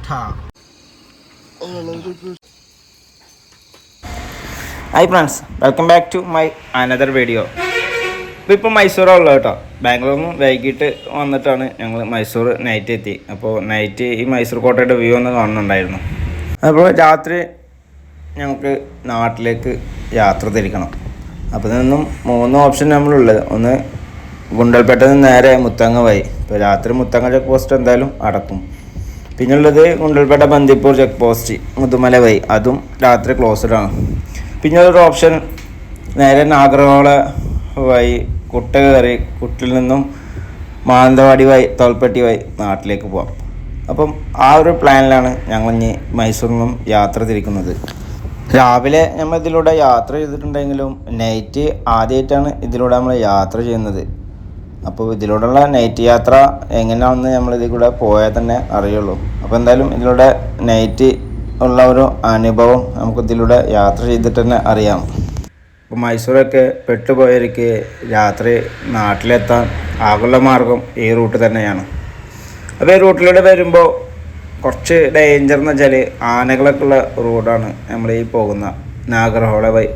Hi friends, welcome back to my another video. ഇപ്പോൾ മൈസൂറുള്ള കേട്ടോ. ബാംഗ്ലൂരിൽ നിന്ന് വൈകിട്ട് വന്നിട്ടാണ് ഞങ്ങൾ മൈസൂർ നൈറ്റ് എത്തി. അപ്പോൾ നൈറ്റ് ഈ മൈസൂർ കോട്ടയുടെ വ്യൂ ഒന്ന് കാണുന്നുണ്ടായിരുന്നു. അപ്പോൾ രാത്രി ഞങ്ങൾക്ക് നാട്ടിലേക്ക് യാത്ര തിരിക്കണം. അപ്പോൾ നിന്നും 3 ഓപ്ഷൻ നമ്മളുള്ളത്. ഒന്ന് ഗുണ്ടൽപേട്ടയിൽ നിന്ന് നേരെ മുത്തങ്ങ വഴി. ഇപ്പോൾ രാത്രി മുത്തങ്ങ ചെക്ക് പോസ്റ്റ് എന്തായാലും അടക്കും. പിന്നുള്ളത് ഗുണ്ടൽപേട്ട ബന്ദിപ്പൂർ ചെക്ക് പോസ്റ്റ് മുതുമല വഴി, അതും രാത്രി ക്ലോസ്ഡ് ആണ്. പിന്നെ ഒരു ഓപ്ഷൻ നേരെ നാഗർഹോള വഴി കുട്ട കയറി കുട്ടിൽ നിന്നും മാനന്തവാടി വഴി തോൽപ്പെട്ടി വഴി നാട്ടിലേക്ക് പോകാം. അപ്പം ആ ഒരു പ്ലാനിലാണ് ഞങ്ങൾ ഇനി മൈസൂരിൽ നിന്നും യാത്ര തിരിക്കുന്നത്. രാവിലെ നമ്മൾ ഇതിലൂടെ യാത്ര ചെയ്തിട്ടുണ്ടെങ്കിലും നൈറ്റ് ആദ്യമായിട്ടാണ് ഇതിലൂടെ നമ്മൾ യാത്ര ചെയ്യുന്നത്. അപ്പോൾ ഇതിലൂടെയുള്ള നൈറ്റ് യാത്ര എങ്ങനെയാണെന്ന് നമ്മൾ ഇതിൽ കൂടെ പോയാൽ തന്നെ അറിയുള്ളൂ. അപ്പോൾ എന്തായാലും ഇതിലൂടെ നൈറ്റ് ഉള്ള ഒരു അനുഭവം നമുക്ക് ഇതിലൂടെ യാത്ര ചെയ്തിട്ട് തന്നെ അറിയാം. ഇപ്പോൾ മൈസൂരൊക്കെ പെട്ടുപോയവർക്ക് രാത്രി നാട്ടിലെത്താൻ ആകുള്ള മാർഗം ഈ റൂട്ട് തന്നെയാണ്. അപ്പോൾ ഈ റൂട്ടിലൂടെ വരുമ്പോൾ കുറച്ച് ഡേഞ്ചർ എന്ന് വെച്ചാൽ ആനകളൊക്കെ ഉള്ള റോഡാണ് നമ്മൾ ഈ പോകുന്ന നാഗർഹോള വഴി.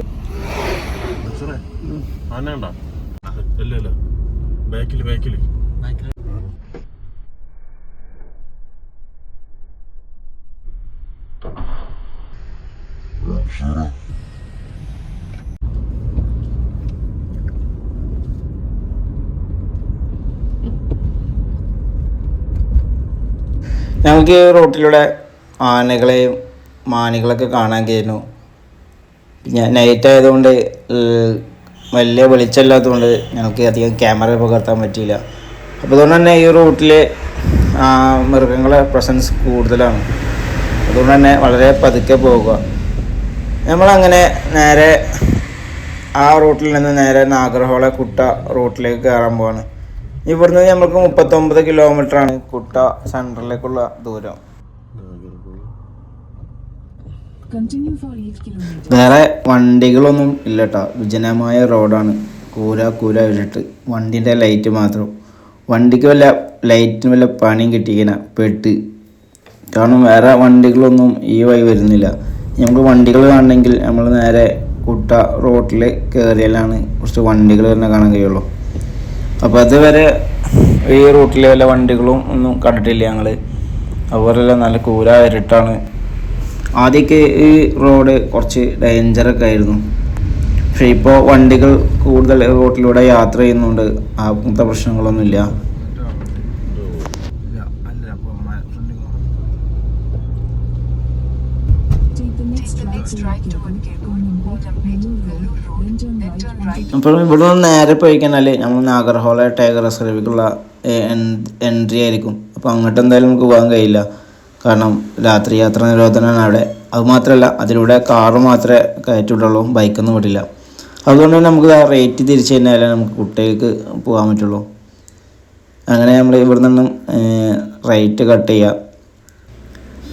ഞങ്ങൾക്ക് ഈ റൂട്ടിലൂടെ ആനകളെയും മാനുകളൊക്കെ കാണാൻ കഴിയുന്നു. പിന്നെ നൈറ്റ് ആയതുകൊണ്ട് വലിയ വെളിച്ചമില്ലാത്തതുകൊണ്ട് ഞങ്ങൾക്ക് അധികം ക്യാമറ പകർത്താൻ പറ്റിയില്ല. അപ്പോൾ അതുകൊണ്ട് തന്നെ ഈ റൂട്ടിൽ മൃഗങ്ങളെ പ്രസൻസ് കൂടുതലാണ്. അതുകൊണ്ട് തന്നെ വളരെ പതുക്കെ പോകുക. നമ്മളങ്ങനെ നേരെ ആ റൂട്ടിൽ നിന്ന് നേരെ നാഗർഹോള കുട്ട റൂട്ടിലേക്ക് കയറാൻ പോവാണ്. ഇവിടുന്ന് നമുക്ക് 39 കിലോമീറ്ററാണ് കുട്ട സെൻറ്ററിലേക്കുള്ള ദൂരം. വേറെ വണ്ടികളൊന്നും ഇല്ല കേട്ടോ. വിജനമായ റോഡാണ്. കൂര ഇട്ടിട്ട് വണ്ടീൻ്റെ ലൈറ്റ് മാത്രം. വണ്ടിക്ക് വല്ല ലൈറ്റിന് വല്ല പണിയും കിട്ടിയിങ്ങനെ പെട്ട്. കാരണം വേറെ വണ്ടികളൊന്നും ഈ വഴി വരുന്നില്ല. നമുക്ക് വണ്ടികൾ കാണണമെങ്കിൽ നമ്മൾ നേരെ കുട്ട റോട്ടിൽ കയറിയാലാണ് കുറച്ച് വണ്ടികൾ തന്നെ കാണാൻ കഴിയുള്ളൂ. അപ്പോൾ അതുവരെ ഈ റൂട്ടിൽ വല്ല വണ്ടികളും ഒന്നും കണ്ടിട്ടില്ല ഞങ്ങൾ. അതുപോലെ നല്ല കൂര ഇരട്ടാണ്. ആദ്യമൊക്കെ ഈ റോഡ് കുറച്ച് ഡേഞ്ചറൊക്കെ ആയിരുന്നു. പക്ഷേ ഇപ്പോൾ വണ്ടികൾ കൂടുതൽ റോട്ടിലൂടെ യാത്ര ചെയ്യുന്നുണ്ട്. അങ്ങനത്തെ പ്രശ്നങ്ങളൊന്നുമില്ല. അപ്പോൾ ഇവിടെ നിന്ന് നേരെ പോയി കഴിഞ്ഞാൽ നമ്മൾ നാഗർഹോള ടൈഗർ റിസർവിലേക്കുള്ള എൻട്രി ആയിരിക്കും. അപ്പോൾ അങ്ങോട്ട് എന്തായാലും നമുക്ക് പോകാൻ കഴിയില്ല. കാരണം രാത്രി യാത്ര നിരോധനമാണ് അവിടെ. അതുമാത്രമല്ല അതിലൂടെ കാറ് മാത്രമേ കയറ്റുള്ളൂ, ബൈക്കൊന്നും വിടില്ല. അതുകൊണ്ട് തന്നെ നമുക്ക് ആ റേറ്റ് തിരിച്ചു കഴിഞ്ഞാലേ നമുക്ക് കുട്ടികൾക്ക് പോകാൻ പറ്റുള്ളൂ. അങ്ങനെ നമ്മൾ ഇവിടെ നിന്നും റേറ്റ് കട്ട് ചെയ്യുക.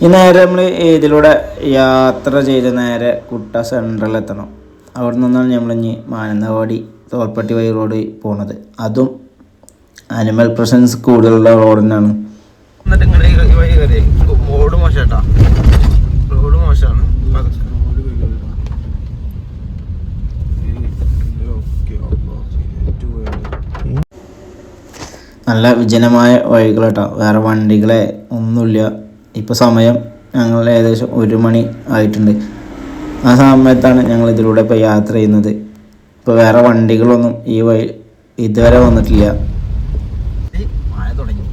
ഈ നേരെ നമ്മൾ ഇതിലൂടെ യാത്ര ചെയ്ത് നേരെ കുട്ട സെൻട്രലിൽ എത്തണം. അവിടെ നിന്നാണ് നമ്മളിഞ്ഞ് മാനന്തവാടി തോൽപ്പെട്ടി വഴി റോഡ് പോകുന്നത്. അതും ആനിമൽ പ്രസൻസ് കൂടുതലുള്ള റോഡ് തന്നെയാണ്. റോഡ് മോശാട്ടാ, റോഡ് മോശമാണ്. നല്ല വിജനമായ വഴികളാട്ടോ. വേറെ വണ്ടികളെ ഒന്നുമില്ല. ഇപ്പോൾ സമയം ഞങ്ങൾ ഏകദേശം 1 മണി ആയിട്ടുണ്ട്. ആ സമയത്താണ് ഞങ്ങൾ ഇതിലൂടെ ഇപ്പോൾ യാത്ര ചെയ്യുന്നത്. ഇപ്പോൾ വേറെ വണ്ടികളൊന്നും ഈ വഴി ഇതുവരെ വന്നിട്ടില്ല. മഴ തുടങ്ങി.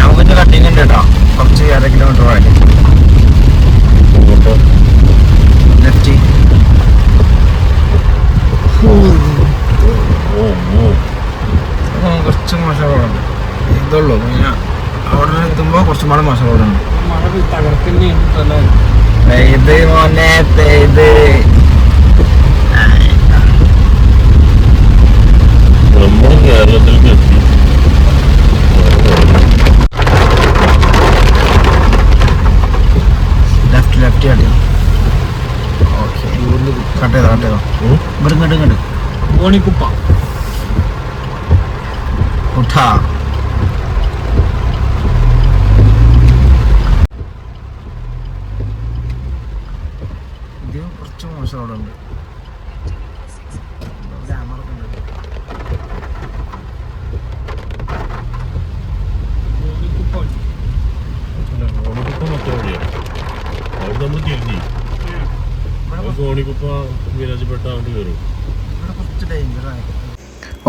നമുക്ക് കട്ടിങ് ഉണ്ട് കേട്ടോ. കുറച്ച് 1/2 കിലോമീറ്റർ ആയിട്ട് ലെഫ്റ്റ്. കുറച്ച് മോശം റോഡുണ്ട്. ഇതുള്ളൂ. പിന്നെ അവിടെ എത്തുമ്പോൾ കുറച്ചും കൂടെ മോശം റോഡുണ്ട്. ഇത് മോനെ ഇത് ഗോണിക്കുപ്പ കുട്ട ഇത് കുറച്ച് മോശം അവിടെ ഉണ്ട്.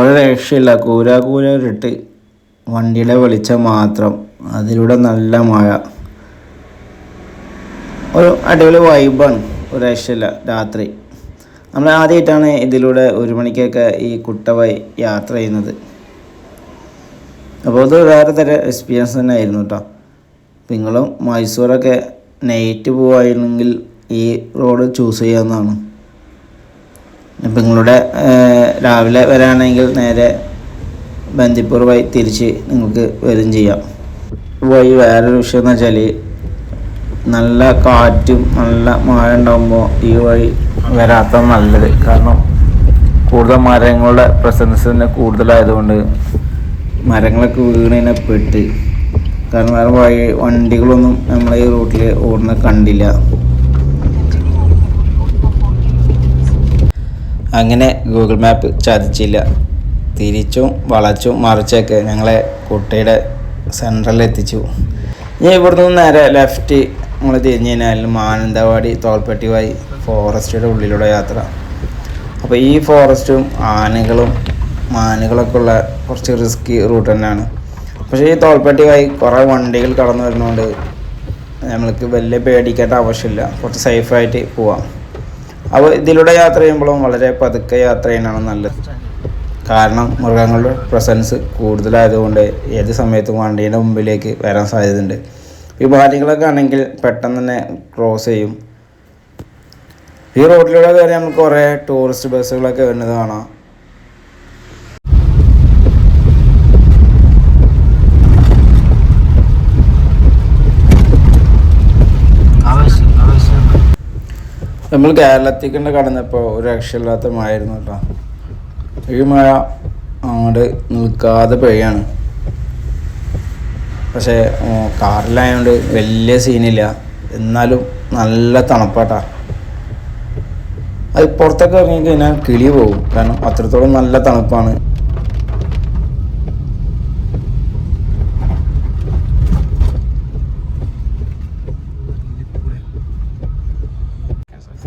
ഒരു രക്ഷയില്ല. കൂരാകൂരിട്ട് വണ്ടിയുടെ വെളിച്ചം മാത്രം, അതിലൂടെ നല്ല മഴ, ഒരു അടിപൊളി വൈബാണ്. ഒരു രക്ഷയില്ല. രാത്രി നമ്മൾ ആദ്യമായിട്ടാണ് ഇതിലൂടെ 1 മണിക്കൊക്കെ ഈ കുട്ടവൈ യാത്ര ചെയ്യുന്നത്. അപ്പോൾ അത് വേറെ തരം എക്സ്പീരിയൻസ് തന്നെ ആയിരുന്നു കേട്ടോ. നിങ്ങളും മൈസൂരൊക്കെ നൈറ്റ് പോവുകയാണെങ്കിൽ ഈ റോഡ് ചൂസ് ചെയ്യാവുന്നതാണ്. ഇപ്പം നിങ്ങളുടെ രാവിലെ വരാണെങ്കിൽ നേരെ ബന്ദിപ്പൂർ വഴി തിരിച്ച് നിങ്ങൾക്ക് വരും ചെയ്യാം. വഴി വേറൊരു വിഷയം എന്ന് വെച്ചാൽ നല്ല കാറ്റും നല്ല മഴ ഉണ്ടാകുമ്പോൾ ഈ വഴി വരാത്ത നല്ലത്. കാരണം കൂടുതൽ മരങ്ങളുടെ പ്രസൻസ് തന്നെ കൂടുതലായതുകൊണ്ട് മരങ്ങളൊക്കെ വീണതിനെ പെട്ട്. കാരണം വേറെ വണ്ടികളൊന്നും നമ്മളെ ഈ റൂട്ടിൽ ഓടുന്ന കണ്ടില്ല. അങ്ങനെ ഗൂഗിൾ മാപ്പ് ചതിച്ചില്ല. തിരിച്ചും വളച്ചും മറിച്ചൊക്കെ ഞങ്ങളെ കുട്ടിയുടെ സെൻട്രലിൽ എത്തിച്ചു. ഇനി ഇവിടുന്ന് നേരെ ലെഫ്റ്റ് നമ്മൾ തിരിഞ്ഞു കഴിഞ്ഞാൽ മാനന്തവാടി തോൽപ്പെട്ടി വഴി ഫോറസ്റ്റിയുടെ ഉള്ളിലൂടെ യാത്ര. അപ്പോൾ ഈ ഫോറസ്റ്റും ആനകളും മാനുകളൊക്കെ ഉള്ള കുറച്ച് റിസ്കി റൂട്ട് തന്നെയാണ്. പക്ഷേ ഈ തോൽപ്പെട്ടി വഴി കുറേ വണ്ടികൾ കടന്നു വരുന്നതുകൊണ്ട് നമ്മൾക്ക് വലിയ പേടിക്കേണ്ട ആവശ്യമില്ല. കുറച്ച് സേഫായിട്ട് പോവാം. അപ്പോൾ ഇതിലൂടെ യാത്ര ചെയ്യുമ്പോഴും വളരെ പതുക്കെ യാത്ര ചെയ്യാനാണ് നല്ലത്. കാരണം മൃഗങ്ങളുടെ പ്രസൻസ് കൂടുതലായതുകൊണ്ട് ഏത് സമയത്തും വണ്ടീൻ്റെ മുമ്പിലേക്ക് വരാൻ സാധ്യതയുണ്ട്. ഈ മാനുകളൊക്കെ ആണെങ്കിൽ പെട്ടെന്ന് തന്നെ ക്രോസ് ചെയ്യും. ഈ റോഡിലൂടെ കയറി നമുക്ക് കുറേ ടൂറിസ്റ്റ് ബസ്സുകളൊക്കെ വരുന്നത് കാണാം. നമ്മൾ കേരളത്തിൽ കണ്ട് കടന്നപ്പോൾ ഒരു രക്ഷയില്ലാത്ത മഴയായിരുന്നു കേട്ടോ. ഈ മഴ അങ്ങോട്ട് നിൽക്കാതെ പെയ്യാണ്. പക്ഷേ കാറിലായതുകൊണ്ട് വലിയ സീനില്ല, എന്നാലും നല്ല തണുപ്പാട്ടാ. അത് പുറത്തൊക്കെ ഇറങ്ങിക്കഴിഞ്ഞാൽ കിളി പോകും. കാരണം അത്രത്തോളം നല്ല തണുപ്പാണ്.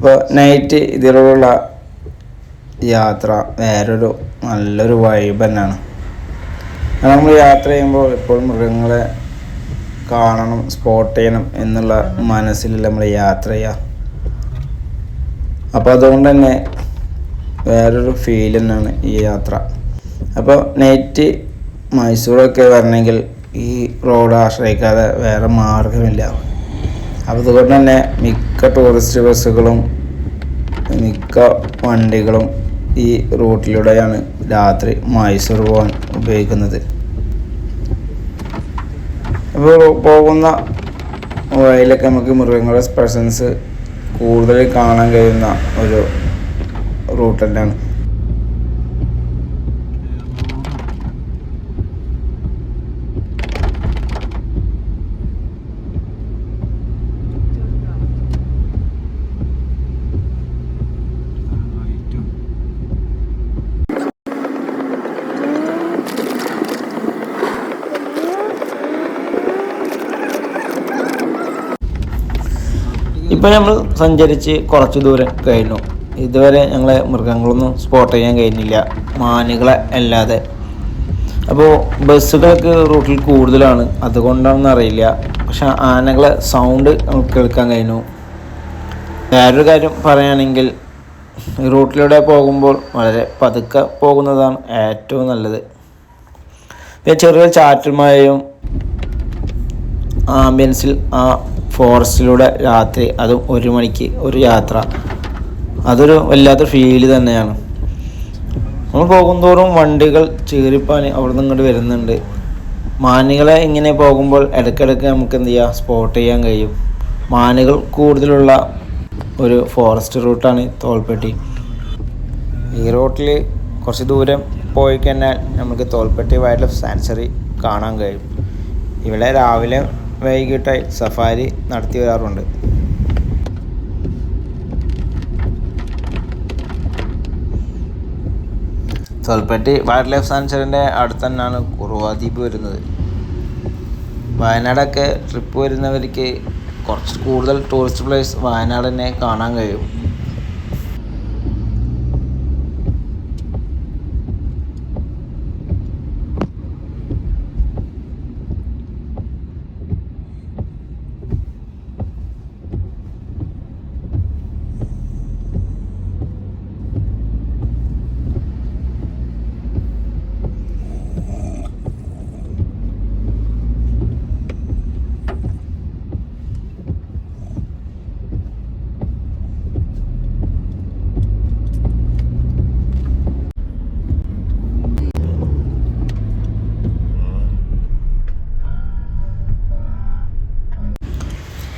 ഇപ്പോൾ നൈറ്റ് ഇതിലുള്ള യാത്ര വേറൊരു നല്ലൊരു വൈബ് തന്നെയാണ്. നമ്മൾ യാത്ര ചെയ്യുമ്പോൾ എപ്പോഴും മൃഗങ്ങളെ കാണണം, സ്പോട്ട് ചെയ്യണം എന്നുള്ള മനസ്സിൽ നമ്മൾ യാത്ര ചെയ്യുക. അപ്പോൾ അതുകൊണ്ട് തന്നെ വേറൊരു ഫീൽ തന്നെയാണ് ഈ യാത്ര. അപ്പോൾ നൈറ്റ് മൈസൂരൊക്കെ വരണമെങ്കിൽ ഈ റോഡ് ആശ്രയിക്കാതെ വേറെ മാർഗമില്ല. അപ്പോൾ അതുകൊണ്ട് തന്നെ മിക്ക ടൂറിസ്റ്റ് ബസ്സുകളും മിക്ക വണ്ടികളും ഈ റൂട്ടിലൂടെയാണ് രാത്രി മൈസൂർ പോകാൻ ഉപയോഗിക്കുന്നത്. അപ്പോൾ പോകുന്ന വഴിയിലൊക്കെ നമുക്ക് മൃഗങ്ങളുടെ പ്രസൻസ് കൂടുതൽ കാണാൻ കഴിയുന്ന ഒരു റൂട്ട് തന്നെയാണ്. ഇപ്പോൾ നമ്മൾ സഞ്ചരിച്ച് കുറച്ച് ദൂരം കഴിഞ്ഞു. ഇതുവരെ ഞങ്ങളെ മൃഗങ്ങളൊന്നും സ്പോട്ട് ചെയ്യാൻ കഴിഞ്ഞില്ല, മാനുകളെ അല്ലാതെ. അപ്പോൾ ബസ്സുകളൊക്കെ റൂട്ടിൽ കൂടുതലാണ്, അതുകൊണ്ടാണെന്ന് അറിയില്ല. പക്ഷെ ആനകളെ സൗണ്ട് നമുക്ക് കേൾക്കാൻ കഴിഞ്ഞു. വേറൊരു കാര്യം പറയുകയാണെങ്കിൽ റൂട്ടിലൂടെ പോകുമ്പോൾ വളരെ പതുക്കെ പോകുന്നതാണ് ഏറ്റവും നല്ലത്. പിന്നെ ചെറിയ ചാറ്റുമഴയും ആംബിയൻസിൽ ആ ഫോറസ്റ്റിലൂടെ രാത്രി, അതും 1 മണിക്ക് ഒരു യാത്ര, അതൊരു വല്ലാത്ത ഫീല് തന്നെയാണ്. നമ്മൾ പോകുന്തോറും വണ്ടികൾ ചീറിപ്പാൻ അവിടെ നിന്ന് ഇങ്ങോട്ട് വരുന്നുണ്ട്. മാനുകളെ ഇങ്ങനെ പോകുമ്പോൾ ഇടയ്ക്കിടയ്ക്ക് നമുക്ക് എന്ത് ചെയ്യുക, സ്പോട്ട് ചെയ്യാൻ കഴിയും. മാനുകൾ കൂടുതലുള്ള ഒരു ഫോറസ്റ്റ് റൂട്ടാണ് തോൽപ്പെട്ടി. ഈ റൂട്ടിൽ കുറച്ച് ദൂരം പോയി കഴിഞ്ഞാൽ നമുക്ക് തോൽപ്പെട്ടി വൈൽഡ് ലൈഫ് സാങ്ച്വറി കാണാൻ കഴിയും. ഇവിടെ രാവിലെ വൈകിട്ടായി സഫാരി നടത്തി വരാറുണ്ട്. തോൽപ്പെട്ടി വൈൽഡ് ലൈഫ് സാങ്ച്വറിൻ്റെ അടുത്ത് തന്നെയാണ് കുറുവ ദ്വീപ് വരുന്നത്. വയനാടൊക്കെ ട്രിപ്പ് വരുന്നവർക്ക് കുറച്ച് കൂടുതൽ ടൂറിസ്റ്റ് പ്ലേസ് വയനാട് തന്നെ കാണാൻ കഴിയും.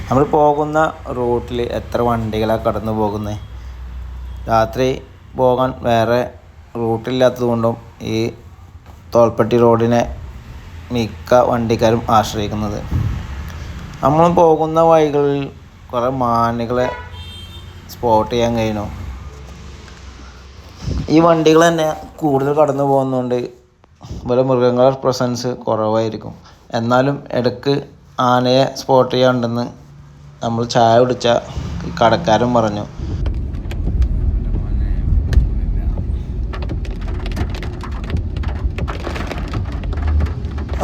നമ്മൾ പോകുന്ന റൂട്ടിൽ എത്ര വണ്ടികളാണ് കടന്നു പോകുന്നത്. രാത്രി പോകാൻ വേറെ റൂട്ടില്ലാത്തത് കൊണ്ടും ഈ തോൽപ്പെട്ടി റോഡിനെ മിക്ക വണ്ടിക്കാരും ആശ്രയിക്കുന്നത്. നമ്മൾ പോകുന്ന വഴികളിൽ കുറേ മാനുകളെ സ്പോട്ട് ചെയ്യാൻ കഴിയണം. ഈ വണ്ടികൾ തന്നെ കൂടുതൽ കടന്നു പോകുന്നതുകൊണ്ട് ഇവിടെ മൃഗങ്ങളുടെ പ്രസൻസ് കുറവായിരിക്കും. എന്നാലും ഇടയ്ക്ക് ആനയെ സ്പോട്ട് ചെയ്യാനുണ്ടെന്ന് നമ്മൾ ചായ കുടിച്ച കടക്കാരൻ പറഞ്ഞു.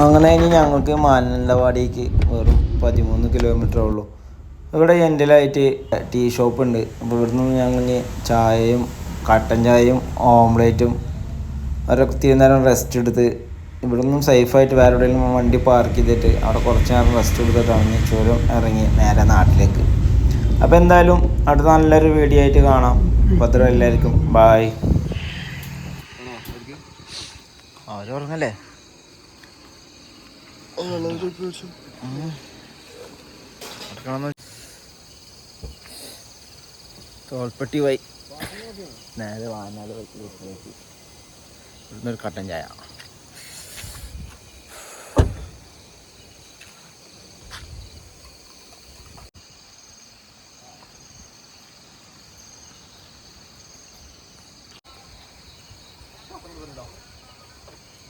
അങ്ങനെ ഇനി ഞങ്ങൾക്ക് മാനന്തവാടിക്ക് വെറും 13 കിലോമീറ്ററേ ഉള്ളൂ. ഇവിടെ എൻ്റെലായിട്ട് ടീ ഷോപ്പ് ഉണ്ട്. അപ്പോൾ ഇവിടുന്ന് ഞങ്ങൾ ചായയും കട്ടൻ ചായയും ഓംലേറ്റും അവരൊക്കെ തീരുന്നേരം റെസ്റ്റ് എടുത്ത് ഇവിടെ നിന്നും സേഫായിട്ട് വേറെ എവിടെയെങ്കിലും വണ്ടി പാർക്ക് ചെയ്തിട്ട് അവിടെ കുറച്ച് നേരം റെസ്റ്റ് എടുത്തിട്ടാണ് ചുരം ഇറങ്ങി നേരെ നാട്ടിലേക്ക്. അപ്പോൾ എന്തായാലും അടുത്ത നല്ലൊരു വീഡിയോ ആയിട്ട് കാണാം. അപ്പോൾ അത്ര എല്ലാവർക്കും ബായ്. അവരുറങ്ങല്ലേ തോൽപ്പെട്ടി വൈ നേരെ വയനാട് വീട്ടിലേക്ക് ഇവിടുന്നൊരു കട്ടൻ ചായ.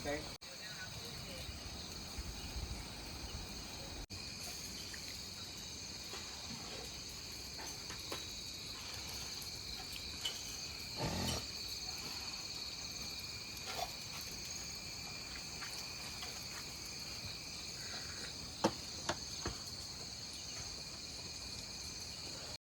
Okay.